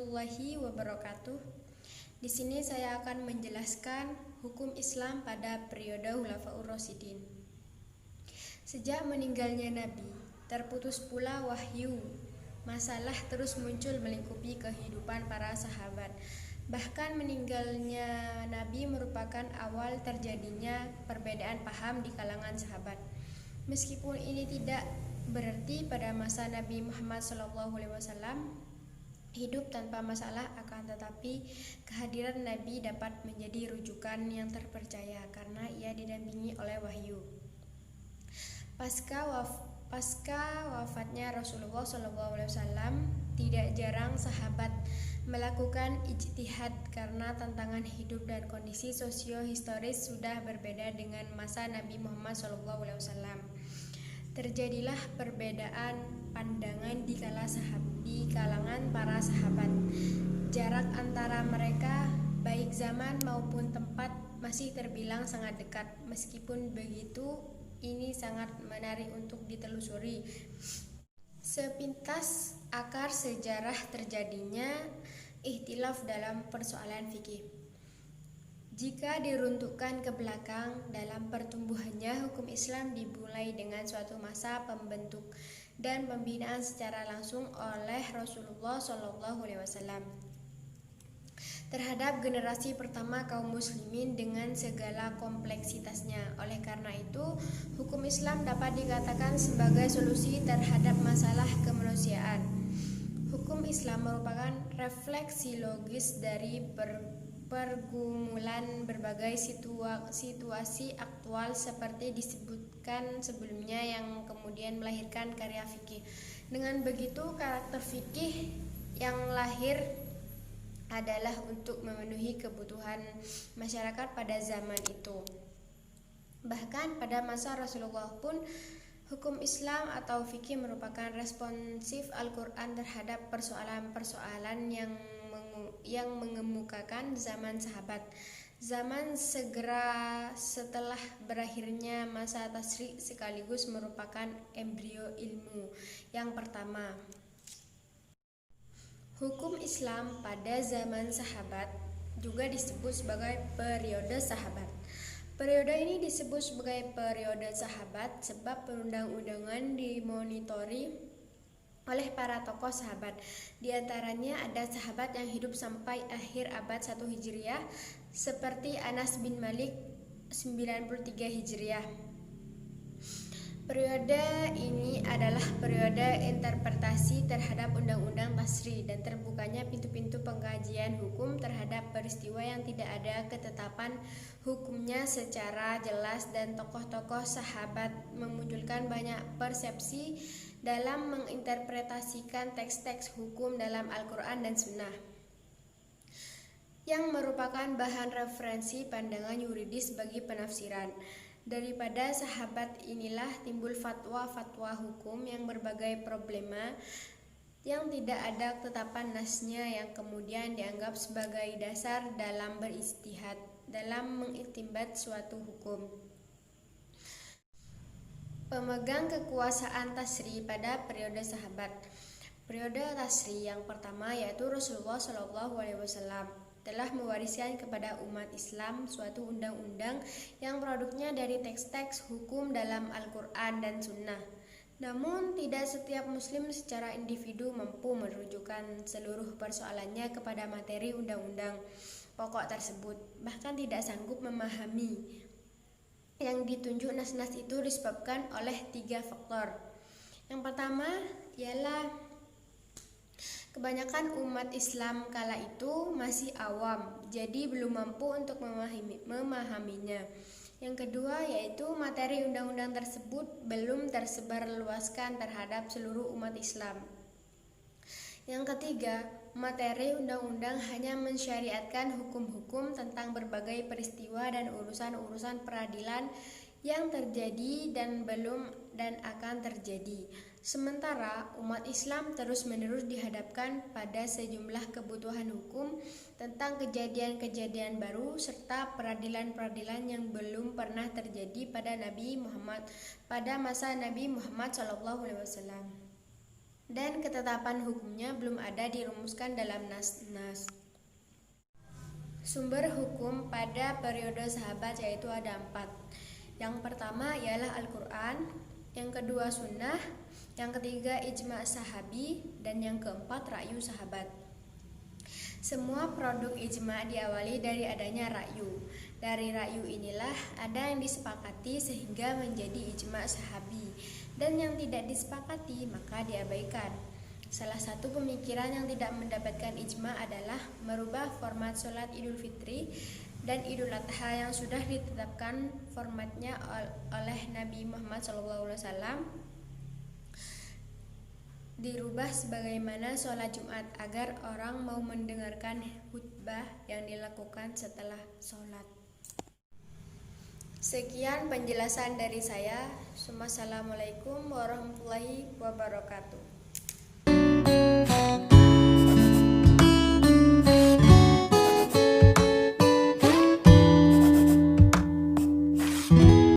warahmatullahi wabarakatuh. Di sini saya akan menjelaskan hukum Islam pada periode Khulafaur Rasyidin. Sejak meninggalnya Nabi, terputus pula wahyu. Masalah terus muncul melingkupi kehidupan para sahabat. Bahkan meninggalnya Nabi merupakan awal terjadinya perbedaan paham di kalangan sahabat. Meskipun ini tidak berarti pada masa Nabi Muhammad SAW hidup tanpa masalah, akan tetapi kehadiran Nabi dapat menjadi rujukan yang terpercaya karena ia didampingi oleh wahyu. Pasca wafatnya Rasulullah SAW, tidak jarang sahabat melakukan ijtihad karena tantangan hidup dan kondisi sosio-historis sudah berbeda dengan masa Nabi Muhammad SAW. Terjadilah perbedaan pandangan di kalangan para sahabat. Jarak antara mereka, baik zaman maupun tempat, masih terbilang sangat dekat. Meskipun begitu, ini sangat menarik untuk ditelusuri. Sepintas akar sejarah terjadinya ikhtilaf dalam persoalan fikih. Jika diruntukkan ke belakang, dalam pertumbuhannya hukum Islam dimulai dengan suatu masa pembentuk dan pembinaan secara langsung oleh Rasulullah SAW terhadap generasi pertama kaum muslimin dengan segala kompleksitasnya. Oleh karena itu, hukum Islam dapat dikatakan sebagai solusi terhadap masalah kemanusiaan. Hukum Islam merupakan refleksi logis dari pergumulan berbagai situasi aktual seperti disebutkan sebelumnya yang kemudian melahirkan karya fikih. Dengan begitu, karakter fikih yang lahir adalah untuk memenuhi kebutuhan masyarakat pada zaman itu. Bahkan pada masa Rasulullah pun, hukum Islam atau fikih merupakan responsif Al-Quran terhadap persoalan-persoalan yang mengemukakan zaman sahabat. Zaman segera setelah berakhirnya masa tasyri' sekaligus merupakan embrio ilmu yang pertama. Hukum Islam pada zaman sahabat juga disebut sebagai periode sahabat. Periode ini disebut sebagai periode sahabat sebab perundang-undangan dimonitori oleh para tokoh sahabat. Di antaranya ada sahabat yang hidup sampai akhir abad 1 Hijriah seperti Anas bin Malik 93 Hijriah. Periode ini adalah periode interpretasi terhadap undang-undang tasyri' dan terbukanya pintu-pintu pengkajian hukum terhadap peristiwa yang tidak ada ketetapan hukumnya secara jelas, dan tokoh-tokoh sahabat memunculkan banyak persepsi dalam menginterpretasikan teks-teks hukum dalam Al-Quran dan Sunnah yang merupakan bahan referensi pandangan yuridis bagi penafsiran. Daripada sahabat inilah timbul fatwa-fatwa hukum yang berbagai problema yang tidak ada ketetapan nasnya yang kemudian dianggap sebagai dasar dalam beristihad dalam mengiktimbat suatu hukum. Pemegang kekuasaan tasyri' pada periode sahabat. Periode tasyri' yang pertama yaitu Rasulullah SAW telah mewariskan kepada umat Islam suatu undang-undang yang produknya dari teks-teks hukum dalam Al-Quran dan Sunnah. Namun tidak setiap muslim secara individu mampu merujukkan seluruh persoalannya kepada materi undang-undang pokok tersebut, bahkan tidak sanggup memahami. Yang ditunjuk nas-nas itu disebabkan oleh 3 faktor. Yang pertama ialah kebanyakan umat Islam kala itu masih awam, jadi belum mampu untuk memahaminya. Yang kedua yaitu materi undang-undang tersebut belum tersebar luaskan terhadap seluruh umat Islam. Yang ketiga, materi undang-undang hanya mensyariatkan hukum-hukum tentang berbagai peristiwa dan urusan-urusan peradilan yang terjadi dan belum dan akan terjadi. Sementara umat Islam terus-menerus dihadapkan pada sejumlah kebutuhan hukum tentang kejadian-kejadian baru serta peradilan-peradilan yang belum pernah terjadi pada masa Nabi Muhammad SAW. dan ketetapan hukumnya belum ada dirumuskan dalam nas-nas. Sumber hukum pada periode sahabat yaitu ada 4. Yang pertama ialah Al-Quran, yang kedua sunnah, yang ketiga ijma' sahabi, dan yang keempat ra'yu sahabat. Semua produk ijma' diawali dari adanya ra'yu. Dari ra'yu inilah ada yang disepakati sehingga menjadi ijma' sahabi, dan yang tidak disepakati maka diabaikan. Salah satu pemikiran yang tidak mendapatkan ijma' adalah merubah format sholat Idul Fitri dan Idul Adha yang sudah ditetapkan formatnya oleh Nabi Muhammad SAW dirubah sebagaimana sholat Jumat agar orang mau mendengarkan khutbah yang dilakukan setelah sholat. Sekian penjelasan dari saya. Wassalamualaikum warahmatullahi wabarakatuh.